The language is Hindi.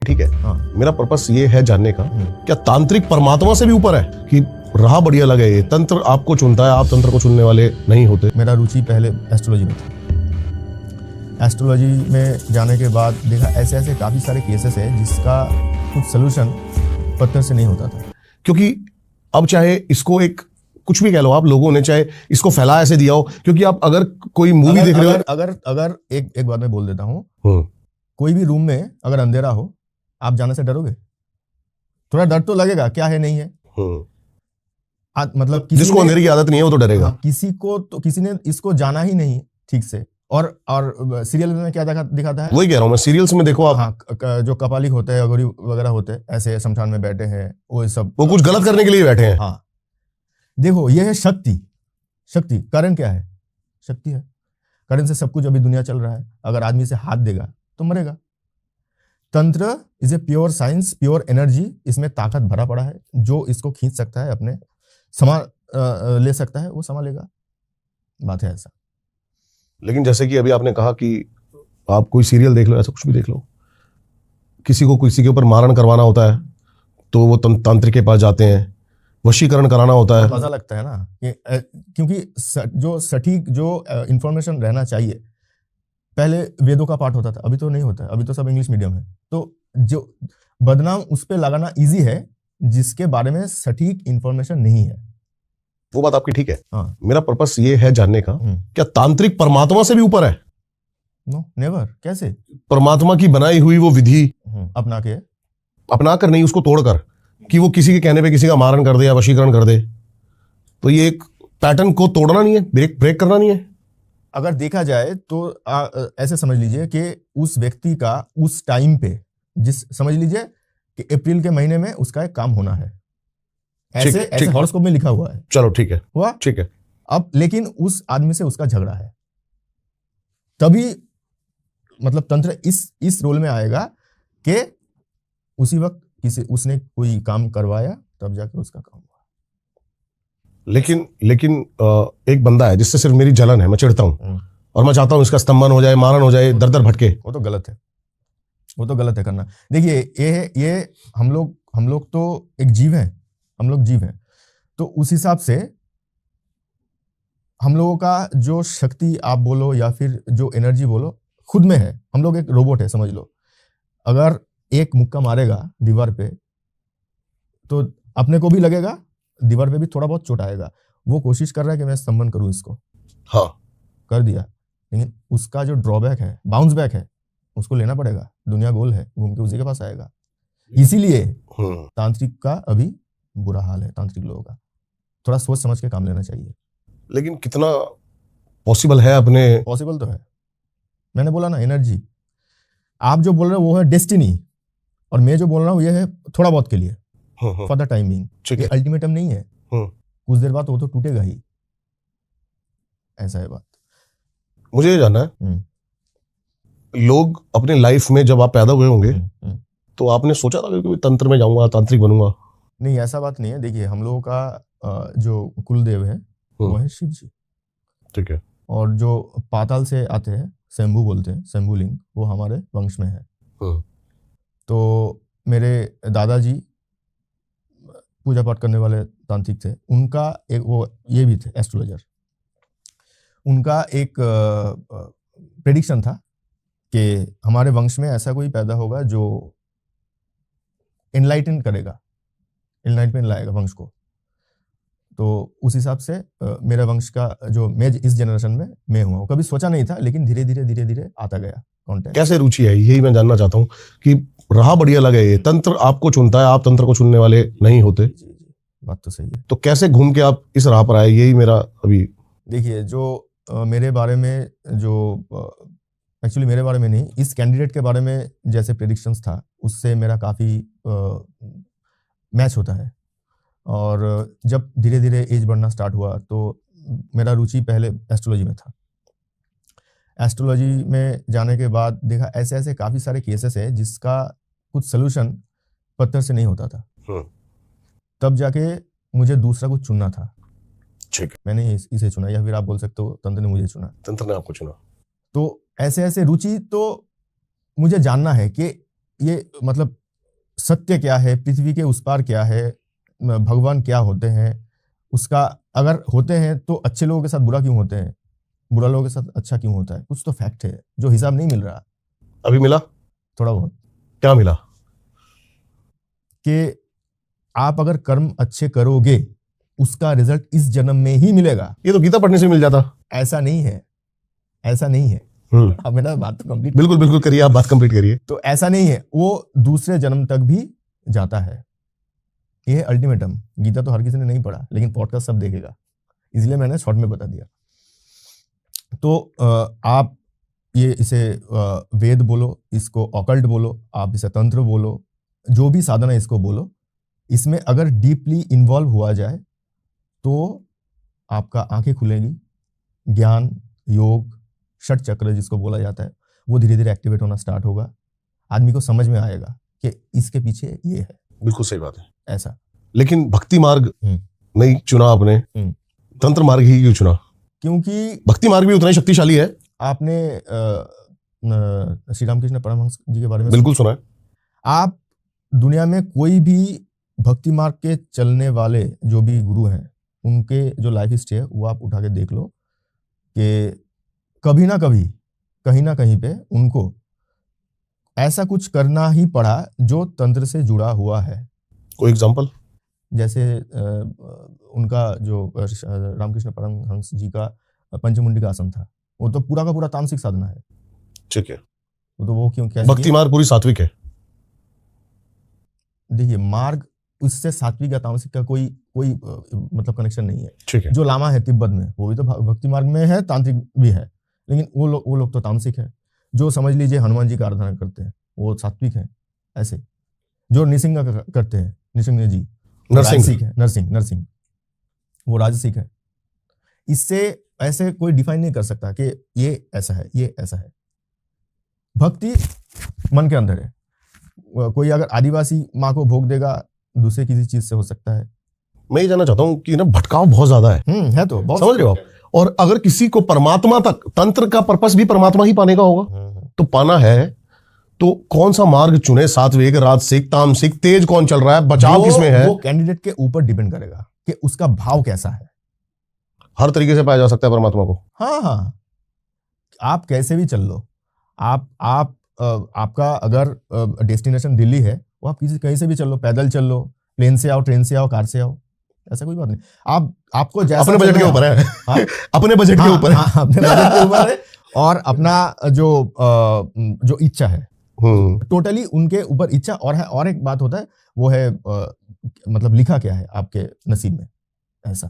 ठीक है। हाँ। मेरा पर्पस ये है जानने का, क्या तांत्रिक परमात्मा से भी ऊपर है कि रहा बढ़िया लगे ये तंत्र आपको चुनता है, आप तंत्र को चुनने वाले नहीं होते? मेरा रुचि पहले एस्ट्रोलॉजी में था। एस्ट्रोलॉजी में जाने के बाद देखा ऐसे ऐसे काफ़ी सारे केसेस है जिसका कुछ सोल्यूशन पत्थर से नहीं होता था। क्योंकि अब चाहे इसको एक कुछ भी कह लो आप, लोगों ने चाहे इसको फैला ऐसे दिया हो, क्योंकि आप अगर कोई मूवी देख रहे हो, अगर एक बात मैं बोल देता हूँ, कोई भी रूम में अगर अंधेरा हो, आप जाने से डरोगे? थोड़ा डर तो लगेगा, क्या है नहीं है। मतलब जिसको अंधेरे की आदत नहीं है वो तो डरेगा। किसी ने इसको जाना ही नहीं ठीक से। और सीरियल में क्या दिखाता है, वही कह रहा हूँ मैं, सीरियल्स में देखो आप। हाँ, जो कपालिक होते हैं, अगोरी वगैरह होते हैं, ऐसे शमशान में बैठे हैं, वो सब वो कुछ गलत करने के लिए बैठे हैं। हाँ, देखो ये है शक्ति। कारण क्या है? शक्ति है। कारण से सब कुछ अभी दुनिया चल रहा है। अगर आदमी से हाथ देगा तो मरेगा। तंत्र is a pure science, pure energy. इसमें ताकत भरा पड़ा है। जो इसको खींच सकता है, अपने ले सकता है, वो समा लेगा। बात है ऐसा। लेकिन जैसे कि अभी आपने कहा कि आप कोई सीरियल देख लो, ऐसा कुछ भी देख लो, किसी को किसी के ऊपर मारण करवाना होता है तो वो तांत्रिक के पास जाते हैं, वशीकरण कराना होता है। मजा लगता है ना, क्योंकि जो सटीक जो इंफॉर्मेशन रहना चाहिए, पहले वेदों का पाठ होता था, अभी तो नहीं होता है, अभी तो सब इंग्लिश मीडियम है। तो जो बदनाम उस पर लगाना इजी है जिसके बारे में सटीक इंफॉर्मेशन नहीं है। वो बात आपकी ठीक है। हाँ। मेरा पर्पस ये है जानने का, क्या तांत्रिक परमात्मा से भी ऊपर है? No, never. कैसे? परमात्मा की बनाई हुई वो विधि अपना कर नहीं, उसको तोड़कर, कि वो किसी के कहने पे किसी का मारण कर दे या वशीकरण कर दे, तो ये एक पैटर्न को तोड़ना नहीं है, ब्रेक करना नहीं है। अगर देखा जाए तो ऐसे समझ लीजिए कि उस व्यक्ति का उस टाइम पे, समझ लीजिए कि अप्रैल के महीने में उसका एक काम होना है, ऐसे हॉरोस्कोप में लिखा हुआ है। चलो ठीक है, हुआ, ठीक है। अब लेकिन उस आदमी से उसका झगड़ा है, तभी मतलब तंत्र इस रोल में आएगा कि उसी वक्त उसने कोई काम करवाया, तब जाके उसका काम हुआ। लेकिन एक बंदा है जिससे सिर्फ मेरी जलन है, मैं चिढ़ता हूं और मैं चाहता हूं इसका स्तंभन हो जाए, मारण हो जाए, दर दर भटके। वो तो गलत है करना। देखिए ये हम लोग तो एक जीव हैं, हम लोग जीव हैं, तो उस हिसाब से हम लोगों का जो शक्ति आप बोलो या फिर जो एनर्जी बोलो, खुद में है। हम लोग एक रोबोट है, समझ लो। अगर एक मुक्का मारेगा दीवार पे तो अपने को भी लगेगा, दीवार पे भी थोड़ा बहुत चोट आएगा। वो कोशिश कर रहा है कि मैं स्तंभन करूं इसको। हाँ, कर दिया, लेकिन उसका जो ड्रॉबैक है, बाउंस बैक है, उसको लेना पड़ेगा। दुनिया गोल है, घूम के उसी के पास आएगा। इसीलिए तांत्रिक का अभी बुरा हाल है। तांत्रिक लोगों का थोड़ा सोच समझ के काम लेना चाहिए। लेकिन कितना पॉसिबल है? पॉसिबल तो है। मैंने बोला ना, एनर्जी। आप जो बोल रहे हो वो है डेस्टिनी, और मैं जो बोल रहा हूँ ये है थोड़ा बहुत के लिए, फॉर द टाइम बीइंग। ये अल्टीमेटम नहीं है। कुछ देर बाद वो तो टूटेगा ही। ऐसा है बात। मुझे ये जानना है, लोग अपने लाइफ में जब आप पैदा हुए होंगे तो आपने सोचा था कि तंत्र में जाऊंगा, तांत्रिक बनूंगा? नहीं, ऐसा बात नहीं है। देखिए, हम लोगों का जो कुलदेव है वो है शिव जी। ठीक है। और जो पाताल से आते हैं, शंभू बोलते हैं, शंभुलिंग, वो हमारे वंश में है। तो मेरे दादाजी पूजा पाठ करने वाले तांत्रिक थे। उनका एक वो ये भी थे एस्ट्रोलॉजर। उनका एक प्रेडिक्शन था कि हमारे वंश में ऐसा कोई पैदा होगा जो एनलाइटन करेगा, एनलाइटमेंट लाएगा वंश को। तो उस हिसाब से मेरा वंश का जो मैं इस जनरेशन में मैं हुआ हूँ। कभी सोचा नहीं था, लेकिन धीरे धीरे आता गया कॉन्टेक्ट। कैसे रुचि है, यही मैं जानना चाहता हूँ कि रहा बढ़िया लगे ये तंत्र आपको चुनता है, आप तंत्र को चुनने वाले नहीं होते। जी, बात तो सही है। तो कैसे घूम के आप इस राह पर आए, यही मेरा अभी। देखिए, जो मेरे बारे में, जो एक्चुअली मेरे बारे में नहीं, इस कैंडिडेट के बारे में जैसे प्रेडिक्शंस था, उससे मेरा काफ़ी मैच होता है। और जब धीरे धीरे एज बढ़ना स्टार्ट हुआ तो मेरा रुचि पहले एस्ट्रोलॉजी में था। एस्ट्रोलॉजी में जाने के बाद देखा ऐसे ऐसे काफ़ी सारे केसेस है जिसका कुछ सोल्यूशन पत्थर से नहीं होता था। तब जाके मुझे दूसरा कुछ चुनना था। ठीक है। मैंने इसे चुना, या फिर आप बोल सकते हो तंत्र ने मुझे चुना। तंत्र ने आपको चुना। तो ऐसे ऐसे रुचि, तो मुझे जानना है कि ये मतलब सत्य क्या है, पृथ्वी के उस पार क्या है, भगवान क्या होते हैं, उसका अगर होते हैं तो अच्छे लोगों के साथ बुरा क्यों होते हैं, बुरा लोगों के साथ अच्छा क्यों होता है, कुछ तो फैक्ट है जो हिसाब नहीं मिल रहा। अभी मिला? थोड़ा बहुत। क्या मिला? कि आप अगर कर्म अच्छे करोगे उसका रिजल्ट इस जन्म में ही मिलेगा। ये तो गीता पढ़ने से मिल जाता। ऐसा नहीं है, ऐसा नहीं है। अब मेरा बात तो कंप्लीट। बिल्कुल बिल्कुल करिए, आप बात कंप्लीट करिए। तो ऐसा नहीं है, वो दूसरे जन्म तक भी जाता है। ये है अल्टीमेटम। गीता तो हर किसी ने नहीं पढ़ा, लेकिन पॉडकास्ट सब देखेगा, इसलिए मैंने शॉर्ट में बता दिया। तो आप ये इसे वेद बोलो, इसको ऑकल्ट बोलो, आप इसे तंत्र बोलो, जो भी साधना इसको बोलो, इसमें अगर डीपली इन्वॉल्व हुआ जाए तो आपका आंखें खुलेगी, ज्ञान, योग, षट चक्र जिसको बोला जाता है वो धीरे धीरे एक्टिवेट होना स्टार्ट होगा। आदमी को समझ में आएगा कि इसके पीछे ये है। बिल्कुल सही बात है। ऐसा। लेकिन भक्ति मार्ग नहीं चुना आपने, तंत्र मार्ग ही क्यों चुना? क्योंकि भक्ति मार्ग भी उतना ही शक्तिशाली है। आपने श्री रामकृष्ण परमहंस जी के बारे में बिल्कुल सुना है। आप दुनिया में कोई भी भक्ति मार्ग के चलने वाले जो भी गुरु हैं, उनके जो लाइफ हिस्ट्री है वो आप उठा के देख लो कि कभी ना कभी, कहीं ना कहीं पे उनको ऐसा कुछ करना ही पड़ा जो तंत्र से जुड़ा हुआ है। कोई एग्जांपल? जैसे उनका जो रामकृष्ण परमहंस जी का पंचमुंडी का आसन था, वो तो पूरा का पूरा तामसिक साधना है। ठीक है। वो क्यों क्या? भक्ति मार्ग पूरी सात्विक है। देखिए, मार्ग उससे सात्विक या तामसिक का कोई मतलब कनेक्शन नहीं है। ठीक है। जो लामा है तिब्बत में, वो भी तो भक्ति मार्ग में है, तांत्रिक भी है, लेकिन वो लोग तो तामसिक है। जो समझ लीजिए हनुमान जी का आराधना करते हैं वो सात्विक है। ऐसे जो नृसिंह करते हैं, नृसिंह जी नरसिंह वो राजसिक है। इससे ऐसे कोई डिफाइन नहीं कर सकता कि ये ऐसा है, ये ऐसा है। भक्ति मन के अंदर है। कोई अगर आदिवासी माँ को भोग देगा, दूसरे किसी चीज से हो सकता है। मैं ये जानना चाहता हूँ कि ना भटकाव बहुत ज्यादा है। है तो बहुत, समझ रहे हो आप? और अगर किसी को परमात्मा तक, तंत्र का पर्पस भी परमात्मा ही पाने का होगा, तो पाना है तो कौन सा मार्ग चुने? सात्विक, राजसिक, तामसिक, तेज कौन चल रहा है, बचाव किसमें है? वो कैंडिडेट के ऊपर डिपेंड करेगा कि उसका भाव कैसा है। हर तरीके से पाया जा सकता है परमात्मा को। हाँ, आप कैसे भी चल लो। आपका अगर डेस्टिनेशन दिल्ली है, वो आप कहीं से भी चल लो, पैदल चल लो, प्लेन से आओ, ट्रेन से आओ, कार से आओ, ऐसा कोई बात नहीं। आपको जैसा अपने बजट के ऊपर है। अपने बजट के ऊपर है। अपने बजट के ऊपर है, और अपना जो इच्छा है, टोटली उनके ऊपर इच्छा और है। और एक बात होता है, वो है मतलब लिखा क्या है आपके नसीब में, ऐसा।